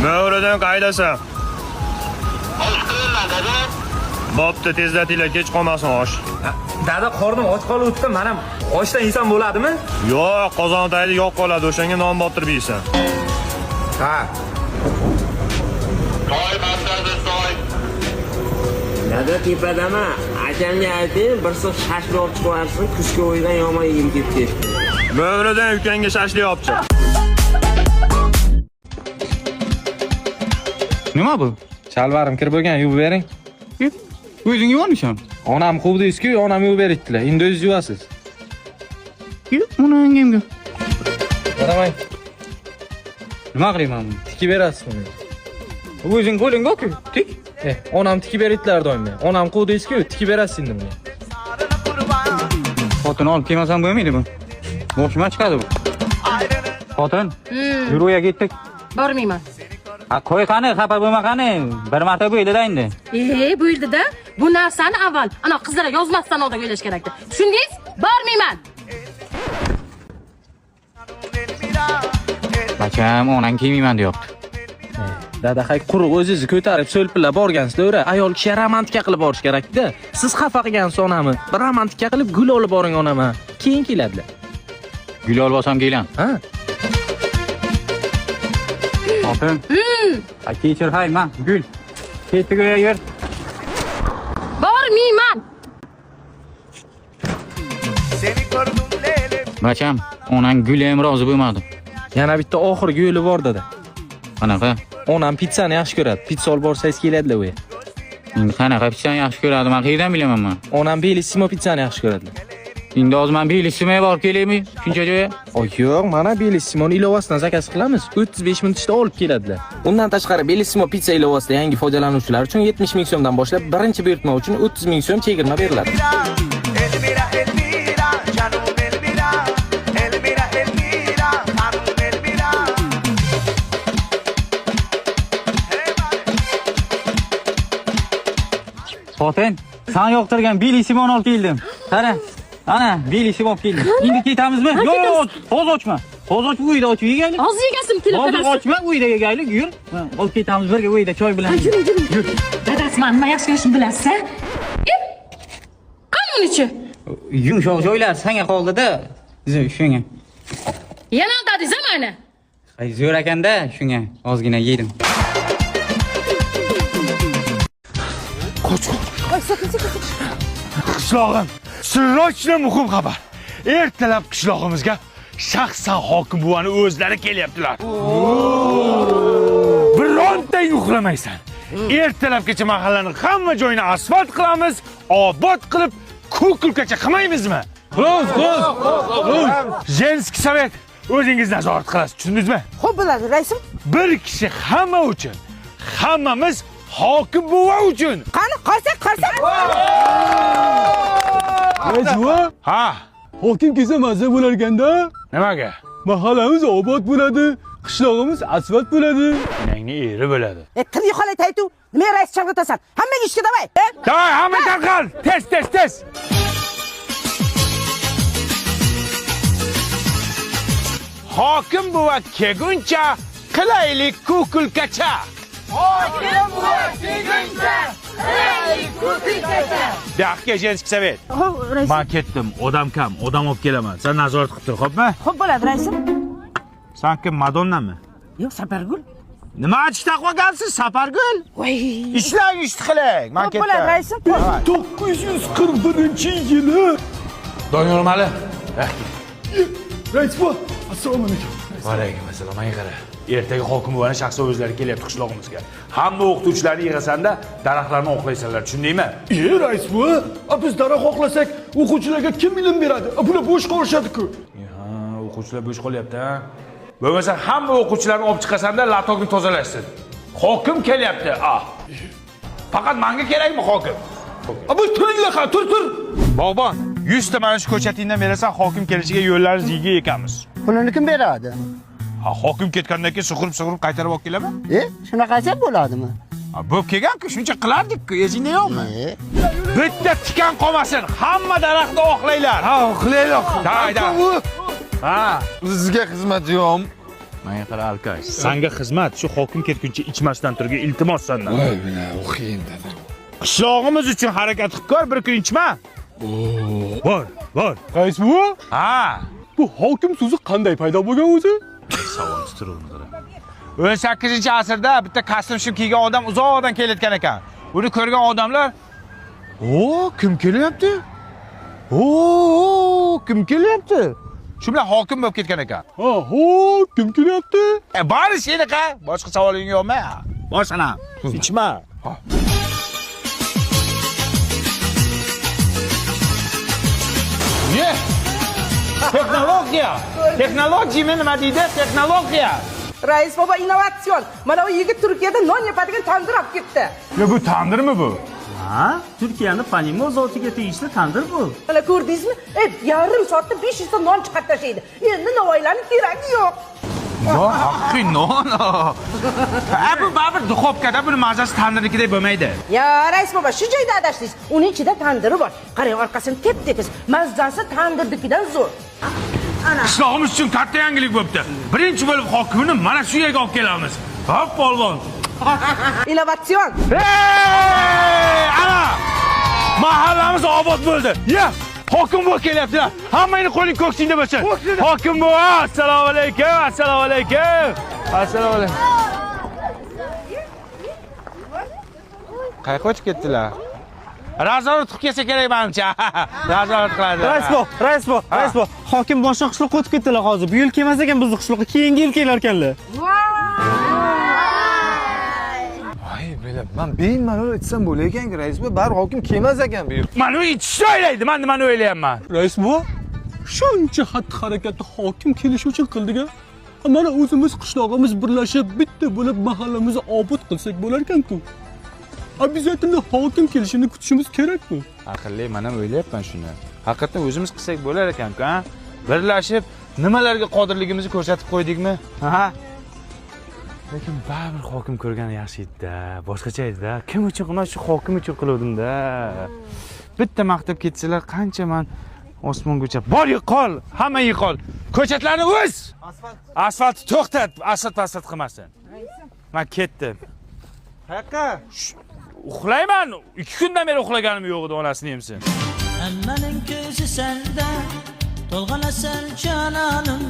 Bo'g'ridan qaydasan? Bo'pti, tezlatinglar, kech qolmasin osh. Dada, qornim och qolibdi. Men ham ochdan inson bo'ladimi? Yo'q, qozon tagida yo'q qoladi, o'shanga non botirib yeysan. Ha. Toy bandasi toy. Dada tepadama, akamga ayting, bir so'z shashlik olib chiqarsin, kuzgi o'ydan yomon yeyim ketdi. Bo'g'ridan ukangga shashlik olibchi. Nima bu? Chalvarim kirib bo'lgan, yuvib bering. O'zing yuvormisan? Onam quvdingiz-ku, onam yuvib beribdilar. Endi o'zingiz yuvasiz. Yo'q, buni hangamga. Qaramang. Nima qilayman buni? Tikib berasiz buni. O'zing qo'lingga-ku, tik. Onam tikib beribdilar doim. Onam quvdingiz-ku, tikib berasiz endi buni. Xotin olib kelmasam bo'lmaydi bu. Boshima chiqadi bu. Xotin, yur uya ketdik. Bormayman. Qo'y qani, xafa bo'lma qani. Bir marta bo'ylida endi. Bo'yldi-da. Bu narsani avval ana qizlarga yozmasdan oldin o'ylash kerakdi. Tushundingiz? Bormayman. Bacham, onang kelmayman deyapti. Dada, hay quruq o'zingizni ko'tarib so'lpillab borgansizlar, ayol kishi romantika qilib borish kerak-da. Siz xafa qilgansiz onamni. Bir romantika qilib gul olib boring onama. Keyin keladilar. Gul olib olsam kelam. Ha? Xotin. Kechir, hay, men gul. Ketdik uya yur. Bormayman. Bacham, onang gul ham rozi bo'lmadi. Yana bitta oxirgi yo'li bor dada. Qanaqa? Onam pizzani yaxshi ko'radi. Pizza olib borsangiz keladilar uya. Endi qanaqa pizzani yaxshi ko'radi? Men qayerdan bilaman men? Onam Bellissimo pizzani yaxshi ko'radilar. Endi hozir men Bellissimoga borib kelaymi? Shuncha joyga? Yo'q, mana Bellissimoni ilovasidan zakaz qilamiz. 35 minut ichida olib keladilar. Undan tashqari Bellissimo pizza ilovasida yangi foydalanuvchilar uchun 70 ming so'mdan boshlab birinchi buyurtma uchun 30 ming so'm chegirma beriladi. Xotin, sen yoqtirgan Bellissimoni olib keldim. Qara, ana Bellissimo olib keldim. Endi ketamizmi? Yo'q, hozir ochma. Hozir och, uyda ochib yegaylik. Hozir yegasim kelib Hozir turasiz. ochma, uyda yegaylik, yur. Olib ketamiz birga uyda choy bilan. Yur. Dadasi men nima yaxshi ko'rishni bilasiz-a? Qani bunichi? Yumshoq joylar senga qoldi-da. Shunga. Yana aldadingiz meni. Ay, zo'r ekanda, shunga ozgina yedim. Qishlog'im, sirrochli muhim xabar. Ertalab qishlog'imizga shaxsan hokim buvani o'zlari kelyaptilar. Birontang uxlamaysan. Ertalabgacha mahallani hamma joyini asfalt qilamiz, obod qilib, ko'kulkacha qilmaymizmi? Jenskiy sovet o'zingiz nazorat qilasiz, tushundingizmi? Xo'p bo'ladi, raisim. Bir kishi hamma uchun, hammamiz hokim buva uchun. Qani, qarsak. Ajva, Ha, hokim kelsa mazza bo'lar ekanda. nimaga? Mahallamiz obod bo'ladi, qishlog'imiz asfalt bo'ladi. Meningni eri bo'ladi. Tilga qolay taytu. Nima rais chalg'itasan? Hammaga ishga davay. Davay, hamma tarqal. Tez. Hokim buva kelguncha qilaylik ko'kulkacha. Daqqa Jenskiy sovet. Xo'p, raisim. Men ketdim, odam kam, odam olib kelaman. Sen nazorat qilib tur, xo'pmi? Xo'p bo'ladi, raisim. Sen kim, Madonnami? Yo'q, Sapargul. Nima achib taqvagansiz, Sapargul? Voy. Ishlang, ish qiling. Men Xo'p ketdim. bo'ladi, raisim. 941-yili. Doniyor Mali. Rais bu, assalomu alaykum. Va alaykum assalom. Menga qara. Ertaga hokim buvani shaxsan o'zlari kelyapti qishlog'imizga. Hamma o'qituvchilarni yig'asanda daraxtlarni oqlaysanlar, tushundingmi? Rais bu, biz daraxt oqlasak, o'quvchilarga kim ilm beradi? Bular bo'sh qolishadi-ku. Ha, o'quvchilar bo'sh qolyapti, ha. Bo'lmasa hamma o'quvchilarni olib chiqasanda latokni tozalashsin. Hokim kelyapti. Faqat menga kerakmi hokim? Bu turinglar, tur. Bog'bon, 100 ta mana shu ko'chatingdan berasan, hokim kelishiga yo'llarimiz yiga ekamiz. Pulini kim beradi? Ha, hokim ketgandan keyin sug'urib qaytarib olib kelaman. Shunaqasi bo'ladimi? Ha, bo'p kelgan-ku, shuncha qilardik-ku, esingda yo'qmi? Bitta tikan qolmasin, hamma daraxtni oqlaylar. Ha, oqlaylar. Hayda. Ha, sizga xizmat yo'q. Menga qara Alkash, senga xizmat shu hokim ketguncha ichmasdan turgan iltimos sendan. Voy bina, o'qiyin dedi. Qishlog'imiz uchun harakat qilib ko'r, bir kun ichma. Bor. Rais bu? Ha. Bu hokim so'zi qanday paydo bo'lgan o'zi? Savol tuturuvni qara. 18-asrda bitta kostyum shim kiygan odam uzoqdan kelayotgan ekan. Buni ko'rgan odamlar, kim kelyapti? Kim kelyapti? Shu bilan hokim bo'lib ketgan ekan. Kim kelyapti? Bari seniqa. Boshqa savoling yo'qmi? Boshqana. Ichma. Ye. Texnologiya nima deydi? Texnologiya. Rais baba innovatsion. Mana bu yigit Turkiyada non yapadigan tandir olib ketdi. Ya bu tandirmi bu? Ha? Turkiyani Panimo zotiga tegishli tandir bu. Mana ko'rdingizmi? Yarim soatda 500 ta non chiqarib tashlaydi. Endi novvoylarning keragi yo'q. Yo, haqiqiy non. Bu baribir duxovkada buni mazasi tandirnikidek bo'lmaydi. Ya rais baba, shu joyda adashdingiz. Uning ichida tandiri bor. Qarang, orqasini tep-tekis. Mazzasi tandirnikidan zo'r. Qishlog'imiz uchun katta yangilik bo'pti. Birinchi bo'lib hokimni mana shu yerga olib kelamiz. Hop, polvon. Innovatsion. Ana! Mahallamiz obod bo'ldi. Ya, hokim bu kelyapti. Hammangni qo'ling ko'ksingda bo'lsin. Hokim bu, assalomu alaykum, assalomu alaykum. Assalomu alaykum. Qayerga o'tib ketdilar? Razorat qilib kelsa kerak menimcha. Razorat qiladi. Rais bo. Hokim boshqa qishloqqa o'tib ketdilar hozir. Bu yil kelmas ekan bizni qishloqqa, keyingi yil kelar ekanlar. Ben bemalol etsam bo'lar ekan, rais bu bar hokim kelmas ekan bu. Mana ichishni o'ylaydi, men nimani o'ylayapman? Rais bu shuncha xatti-harakatni hokim kelish uchun qildiga. Mana o'zimiz qishlog'imiz birlashib bitta bo'lib mahallamizni obod qilsak bo'lar ekan-ku. Обязательно hokim kelishini kutishimiz kerak-ku. Aqlli, men ham o'ylayapman shuni. Haqiqatan o'zimiz qilsak bo'lar ekan-ku, ha? Birlashib nimalarga qodirligimizni ko'rsatib qo'ydikmi? Ha? Lekin baribir hokim ko'rgani yaxshi edi-da, boshqacha edi-da. Kim uchun qilmas, shu hokim uchun qiluvdim-da. Bitta maqtab ketsalar, qancha men osmongacha bor yiqol, hamma yiqol. Ko'chatlarni o'z. Asfalt to'xtat, asfalt qilmasin. Men ketdim. Haqa, uxlayman. 2 kundan beri uxlaganim yo'q edi, onasini yemsin. Hammaning ko'zi senda, to'lg'anasan jononim.